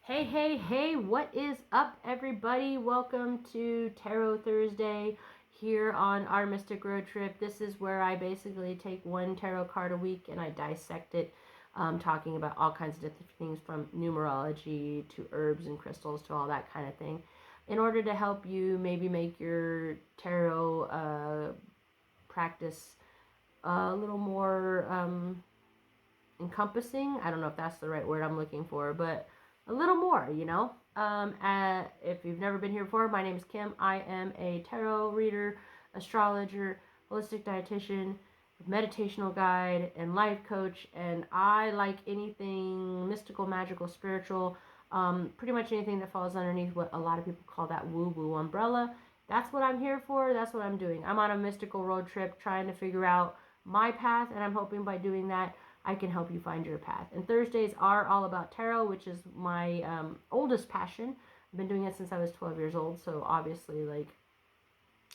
Hey, hey, hey, what is up, everybody? Welcome to Tarot Thursday here on our Mystic Road Trip. This is where I basically take one tarot card a week and I dissect it, talking about all kinds of different things from numerology to herbs and crystals to all that kind of thing, in order to help you maybe make your tarot practice a little more encompassing. I don't know if that's the right word I'm looking for, but a little more, if you've never been here before, my name is Kim. I am a tarot reader, astrologer, holistic dietitian, meditational guide, and life coach. And I like anything mystical, magical, spiritual, pretty much anything that falls underneath what a lot of people call that woo-woo umbrella. That's what I'm here for. That's what I'm doing. I'm on a mystical road trip trying to figure out my path, and I'm hoping by doing that I can help you find your path. And Thursdays are all about tarot, which is my oldest passion. I've been doing it since I was 12 years old, so obviously,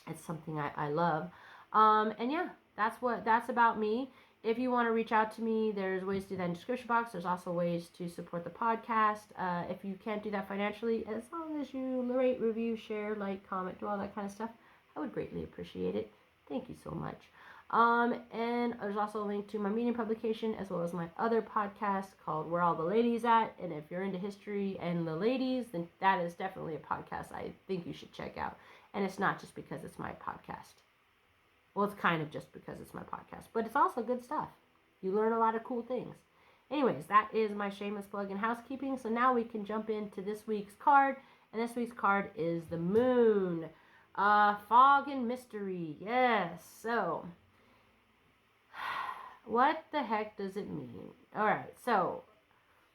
it's something I love. And yeah, that's about me. If you want to reach out to me, there's ways to do that in the description box. There's also ways to support the podcast. If you can't do that financially, as long as you rate, review, share, like, comment, do all that kind of stuff, I would greatly appreciate it. Thank you so much. And there's also a link to my Medium publication as well as my other podcast called Where All the Ladies At. And if you're into history and the ladies, then that is definitely a podcast I think you should check out. And it's not just because it's my podcast. Well, it's kind of just because it's my podcast, but it's also good stuff. You learn a lot of cool things. Anyways, that is my shameless plug in housekeeping. So now we can jump into this week's card. And this week's card is the Moon. Fog and mystery. Yes. So what the heck does it mean? All right, so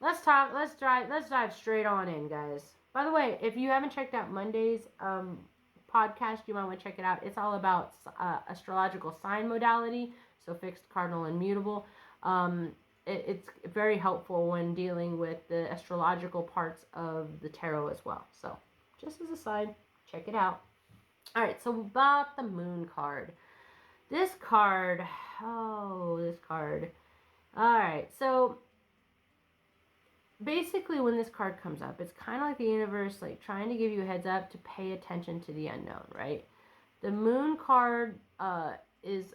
let's dive straight on in, guys. By the way, if you haven't checked out Monday's podcast, you might want to check it out. It's all about astrological sign modality, so fixed, cardinal, and mutable. It's very helpful when dealing with the astrological parts of the tarot as well. So just as a side, check it out. All right, so about the Moon card. This card. All right, so basically when this card comes up, it's kind of like the universe trying to give you a heads up to pay attention to the unknown, right? The Moon card it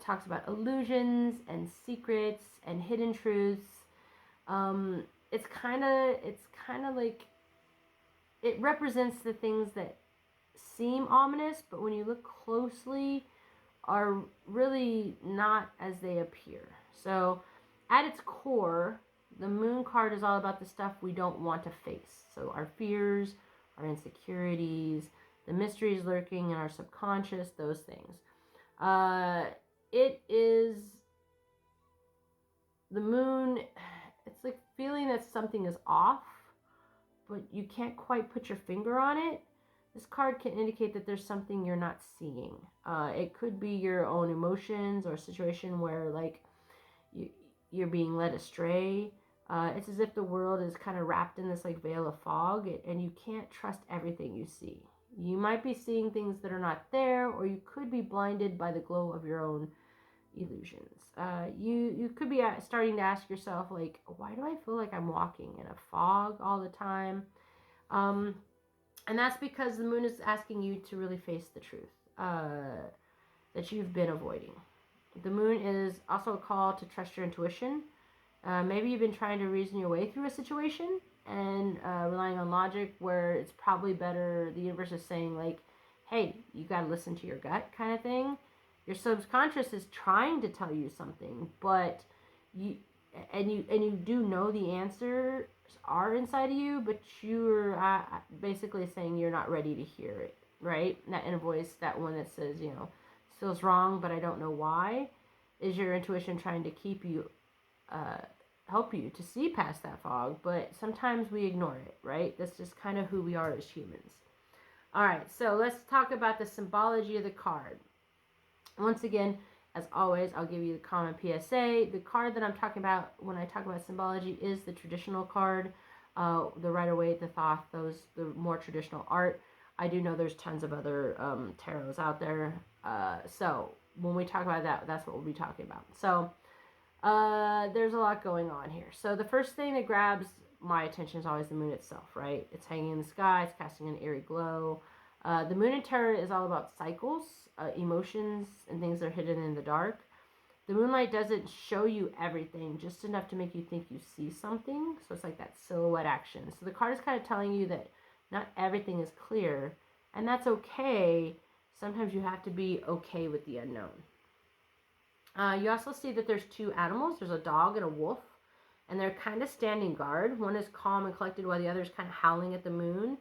talks about illusions and secrets and hidden truths. It's kind of like it represents the things that seem ominous, but when you look closely, are really not as they appear. So at its core, the Moon card is all about the stuff we don't want to face. So our fears, our insecurities, the mysteries lurking in our subconscious, those things. It is the Moon. It's like feeling that something is off, but you can't quite put your finger on it. This card can indicate that there's something you're not seeing. It could be your own emotions or a situation where you're being led astray. It's as if the world is kind of wrapped in this veil of fog, and you can't trust everything you see. You might be seeing things that are not there, or you could be blinded by the glow of your own illusions. You could be starting to ask yourself, why do I feel like I'm walking in a fog all the time? And that's because the Moon is asking you to really face the truth that you've been avoiding. The Moon is also a call to trust your intuition. Maybe you've been trying to reason your way through a situation and relying on logic, where it's probably better. The universe is saying hey, you got to listen to your gut, kind of thing. Your subconscious is trying to tell you something, but you do know the answer are inside of you, but you're basically saying you're not ready to hear it, right? That inner voice, that one that says, feels wrong, but I don't know why, is your intuition trying to keep you, help you to see past that fog, but sometimes we ignore it, right? That's just kind of who we are as humans. All right, so let's talk about the symbology of the card. Once again, as always, I'll give you the common PSA. The card that I'm talking about when I talk about symbology is the traditional card, the Rider-Waite, the Thoth, the more traditional art. I do know there's tons of other tarots out there. So when we talk about that, that's what we'll be talking about. So there's a lot going on here. So the first thing that grabs my attention is always the moon itself, right? It's hanging in the sky, it's casting an eerie glow. The moon in tarot is all about cycles, emotions, and things that are hidden in the dark. The moonlight doesn't show you everything, just enough to make you think you see something. So it's like that silhouette action. So the card is kind of telling you that not everything is clear, and that's okay. Sometimes you have to be okay with the unknown. You also see that there's two animals. There's a dog and a wolf, and they're kind of standing guard. One is calm and collected while the other is kind of howling at the moon.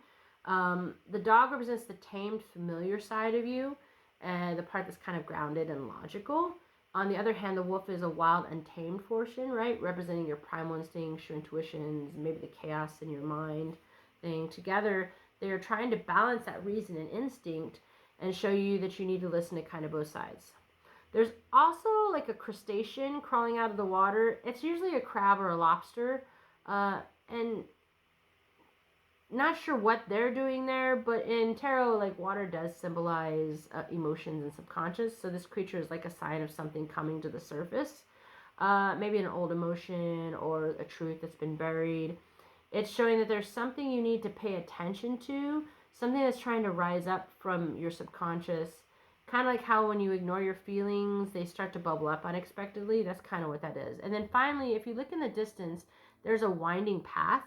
The dog represents the tamed, familiar side of you, and the part that's kind of grounded and logical. On the other hand, the wolf is a wild, untamed portion, right? Representing your primal instincts, your intuitions, maybe the chaos in your mind thing. Together, they are trying to balance that reason and instinct and show you that you need to listen to kind of both sides. There's also like a crustacean crawling out of the water. It's usually a crab or a lobster. And not sure what they're doing there, but in tarot, like water does symbolize emotions and subconscious. So this creature is like a sign of something coming to the surface. Maybe an old emotion or a truth that's been buried. It's showing that there's something you need to pay attention to, something that's trying to rise up from your subconscious. Kind of like how when you ignore your feelings, they start to bubble up unexpectedly. That's kind of what that is. And then finally, if you look in the distance, there's a winding path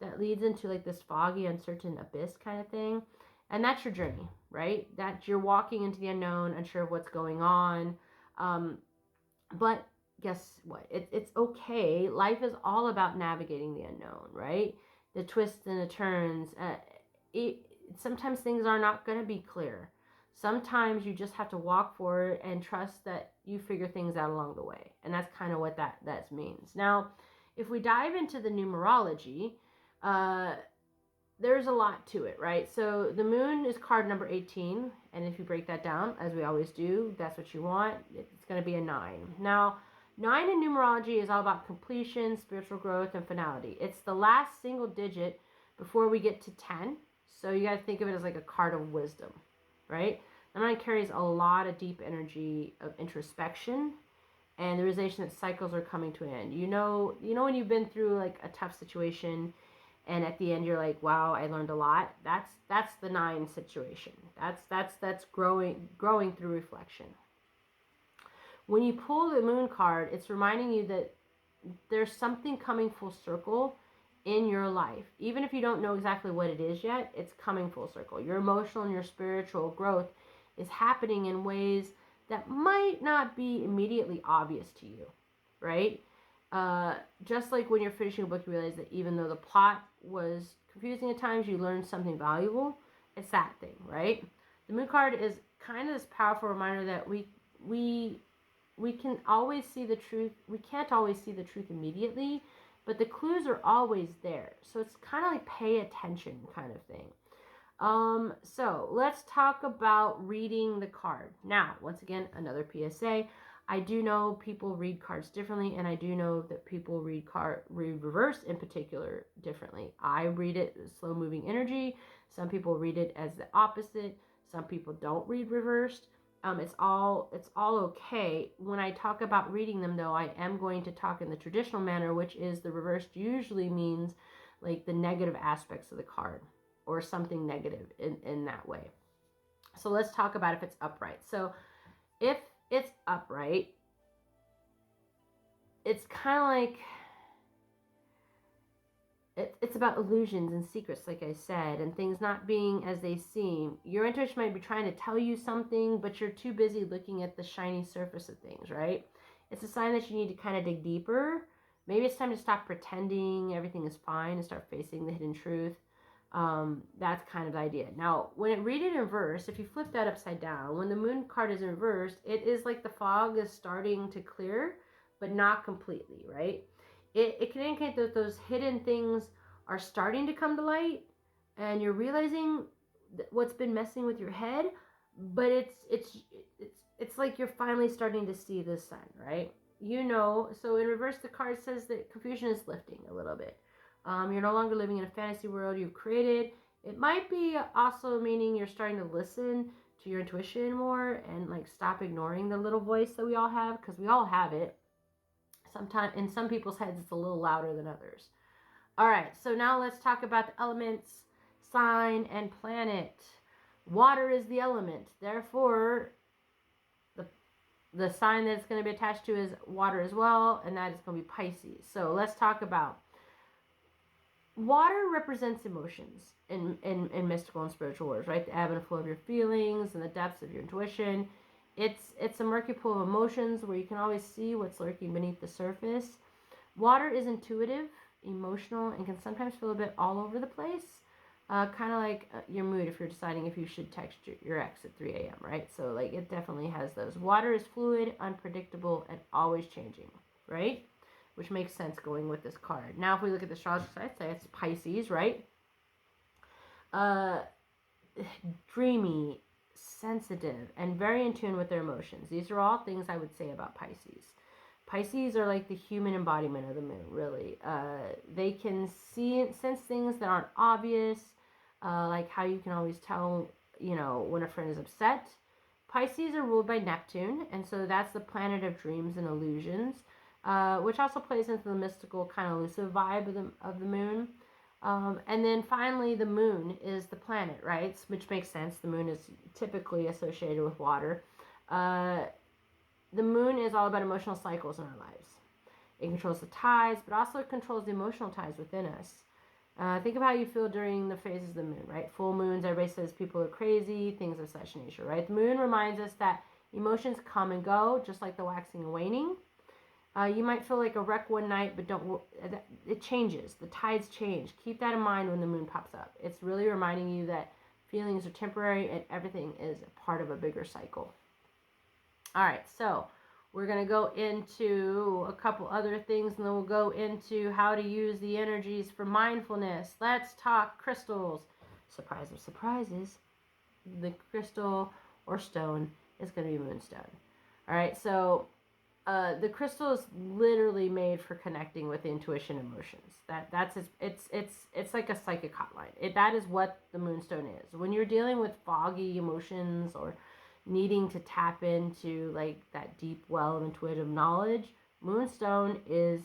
that leads into like this foggy, uncertain abyss kind of thing. And that's your journey, right? That you're walking into the unknown, unsure of what's going on. But guess what? It's okay. Life is all about navigating the unknown, right? The twists and the turns. Sometimes things are not going to be clear. Sometimes you just have to walk forward and trust that you figure things out along the way. And that's kind of what that means. Now, if we dive into the numerology, there's a lot to it, right? So the moon is card number 18. And if you break that down, as we always do, that's what you want. It's going to be a 9. Now, 9 in numerology is all about completion, spiritual growth, and finality. It's the last single digit before we get to 10. So you got to think of it as like a card of wisdom, right? The 9 carries a lot of deep energy of introspection and the realization that cycles are coming to an end. You know when you've been through like a tough situation and at the end you're like, wow, I learned a lot. That's the 9 situation. That's growing through reflection. When you pull the moon card, it's reminding you that there's something coming full circle in your life. Even if you don't know exactly what it is yet, it's coming full circle. Your emotional and your spiritual growth is happening in ways that might not be immediately obvious to you, right? Just like when you're finishing a book, you realize that even though the plot was confusing at times, you learned something valuable. It's that thing, right? The moon card is kind of this powerful reminder that we can always see the truth. We can't always see the truth immediately, but the clues are always there. So it's kind of like pay attention kind of thing. So let's talk about reading the card. Now, once again, another PSA. I do know people read cards differently, and I do know that people read reverse in particular differently. I read it as slow moving energy. Some people read it as the opposite. Some people don't read reversed. It's all okay. When I talk about reading them, though, I am going to talk in the traditional manner, which is the reversed usually means like the negative aspects of the card or something negative in that way. So let's talk about if it's upright. So if it's upright, it's kind of like it's about illusions and secrets, like I said, and things not being as they seem. Your intuition might be trying to tell you something, but you're too busy looking at the shiny surface of things, right? It's a sign that you need to kind of dig deeper. Maybe it's time to stop pretending everything is fine and start facing the hidden truth. That's kind of the idea. Now, when it read it in reverse, if you flip that upside down, when the moon card is in reverse, it is like the fog is starting to clear, but not completely, right? It can indicate that those hidden things are starting to come to light, and you're realizing what's been messing with your head, but it's like you're finally starting to see the sun, right? So in reverse, the card says that confusion is lifting a little bit. You're no longer living in a fantasy world you've created. It might be also meaning you're starting to listen to your intuition more and like stop ignoring the little voice that we all have, because we all have it. Sometimes in some people's heads it's a little louder than others. All right, so now let's talk about the elements, sign, and planet. Water is the element. Therefore, the sign that it's going to be attached to is water as well, and that is going to be Pisces. So let's talk about water. Represents emotions in mystical and spiritual words, right? The ebb and flow of your feelings and the depths of your intuition. It's a murky pool of emotions where you can always see what's lurking beneath the surface. Water is intuitive, emotional, and can sometimes feel a bit all over the place. Kind of like your mood if you're deciding if you should text your ex at 3 a.m., right? So, like, it definitely has those. Water is fluid, unpredictable, and always changing, right? Which makes sense going with this card. Now, if we look at the astrology side, say it's Pisces, right? Dreamy, sensitive, and very in tune with their emotions. These are all things I would say about Pisces. Pisces are like the human embodiment of the moon, really. They can sense things that aren't obvious, like how you can always tell, when a friend is upset. Pisces are ruled by Neptune, and so that's the planet of dreams and illusions, which also plays into the mystical, kind of elusive vibe of the moon. And then finally, the moon is the planet, right? Which makes sense. The moon is typically associated with water. The moon is all about emotional cycles in our lives. It controls the tides, but also it controls the emotional tides within us. Think of how you feel during the phases of the moon, right? Full moons, everybody says people are crazy, things of such nature, right? The moon reminds us that emotions come and go, just like the waxing and waning. You might feel like a wreck one night, but it changes. The tides change. Keep that in mind when the moon pops up. It's really reminding you that feelings are temporary and everything is part of a bigger cycle. All right, so we're going to go into a couple other things, and then we'll go into how to use the energies for mindfulness. Let's talk crystals. Surprise of surprises. The crystal or stone is going to be moonstone. All right, so the crystal is literally made for connecting with intuition and emotions. It's like a psychic hotline. That is what the moonstone is. When you're dealing with foggy emotions or needing to tap into like that deep well of intuitive knowledge, moonstone is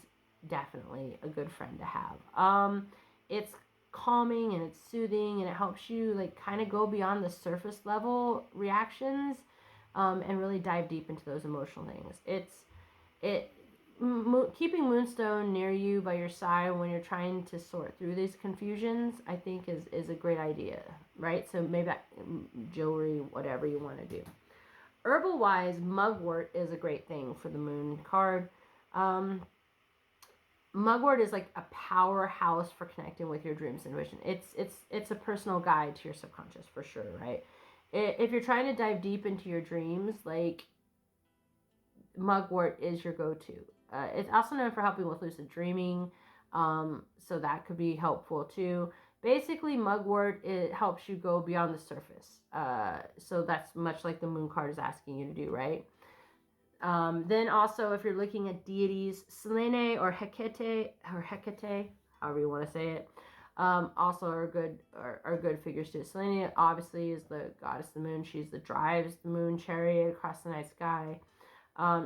definitely a good friend to have. It's calming and it's soothing and it helps you like kind of go beyond the surface level reactions, and really dive deep into those emotional things. Keeping moonstone near you by your side when you're trying to sort through these confusions, I think is a great idea, right? So maybe jewelry, whatever you want to do. Herbal wise, mugwort is a great thing for the moon card. Mugwort is like a powerhouse for connecting with your dreams and vision. It's a personal guide to your subconscious for sure, right? If you're trying to dive deep into your dreams, like mugwort is your go-to. It's also known for helping with lucid dreaming, so that could be helpful too. Basically, mugwort, it helps you go beyond the surface. So that's much like the moon card is asking you to do, right? Then also, if you're looking at deities, Selene or Hecate, however you want to say it, also are good figures too. Selene obviously is the goddess of the moon. She's the drives the moon chariot across the night sky.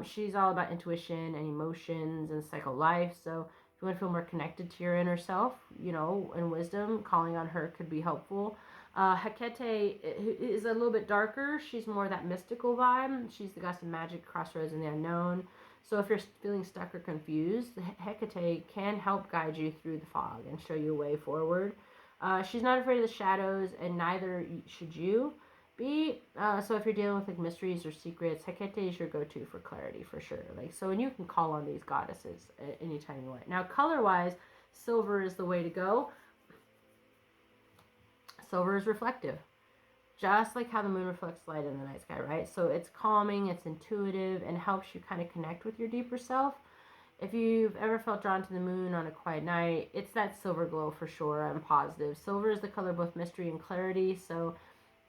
She's all about intuition and emotions and cycle life. So if you want to feel more connected to your inner self, and wisdom, calling on her could be helpful. Hecate is a little bit darker. She's more that mystical vibe. She's the goddess of magic, crossroads, and the unknown. So if you're feeling stuck or confused, Hecate can help guide you through the fog and show you a way forward. She's not afraid of the shadows, and neither should you be. So if you're dealing with like mysteries or secrets, Hecate is your go-to for clarity for sure. And you can call on these goddesses anytime you want. Now, color-wise, silver is the way to go. Silver is reflective, just like how the moon reflects light in the night sky, right? So it's calming, it's intuitive, and helps you kind of connect with your deeper self. If you've ever felt drawn to the moon on a quiet night, it's that silver glow for sure. I'm positive. Silver is the color of both mystery and clarity, so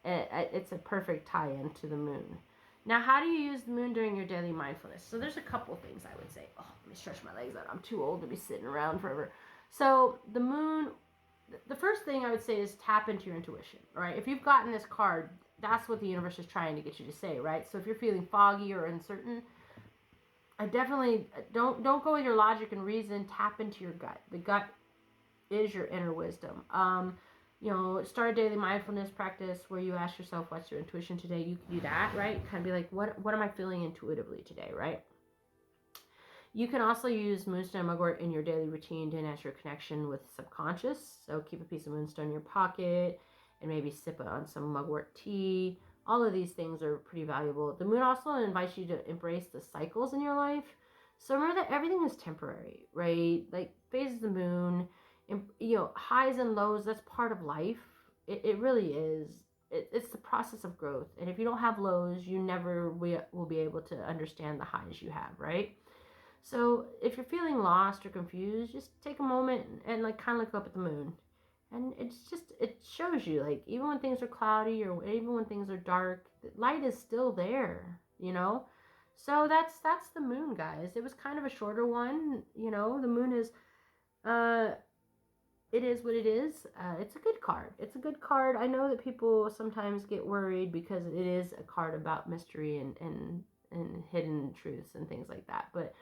it's a perfect tie-in to the moon. Now, how do you use the moon during your daily mindfulness? So there's a couple things I would say. Oh, let me stretch my legs out. I'm too old to be sitting around forever. So the moon, the first thing I would say is tap into your intuition, right? If you've gotten this card, that's what the universe is trying to get you to say, right? So if you're feeling foggy or uncertain, I definitely don't go with your logic and reason. Tap into your gut. The gut is your inner wisdom. Start a daily mindfulness practice where you ask yourself, what's your intuition today? You can do that, right? Kind of be like, what am I feeling intuitively today, right? You can also use moonstone mugwort in your daily routine to enhance your connection with subconscious. So keep a piece of moonstone in your pocket and maybe sip on some mugwort tea. All of these things are pretty valuable. The moon also invites you to embrace the cycles in your life. So remember that everything is temporary, right? Like phases of the moon, and, highs and lows, that's part of life. It really is. It's the process of growth. And if you don't have lows, you never will be able to understand the highs you have, right? So if you're feeling lost or confused, just take a moment and like kind of look up at the moon. And it shows you, like, even when things are cloudy or even when things are dark, light is still there. So that's the moon, guys. It was kind of a shorter one. The moon is it is what it is. It's a good card. It's a good card. I know that people sometimes get worried because it is a card about mystery and hidden truths and things like that. But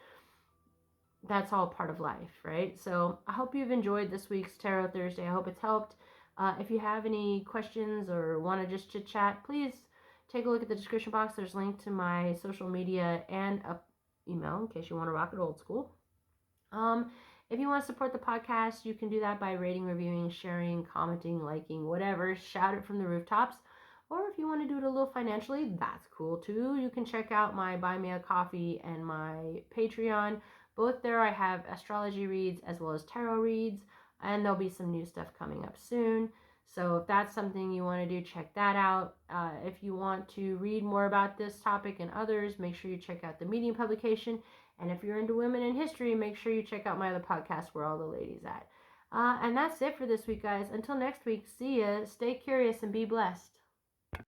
that's all part of life, right? So I hope you've enjoyed this week's Tarot Thursday. I hope it's helped. If you have any questions or want to just chit chat, please take a look at the description box. There's a link to my social media and a email in case you want to rock it old school. If you want to support the podcast, you can do that by rating, reviewing, sharing, commenting, liking, whatever. Shout it from the rooftops. Or if you want to do it a little financially, that's cool too. You can check out my Buy Me a Coffee and my Patreon. Both there I have astrology reads as well as tarot reads, and there'll be some new stuff coming up soon. So if that's something you want to do, check that out. If you want to read more about this topic and others, make sure you check out the Medium publication. And if you're into women in history, make sure you check out my other podcast, Where All the Ladies At. And that's it for this week, guys. Until next week, see ya. Stay curious and be blessed.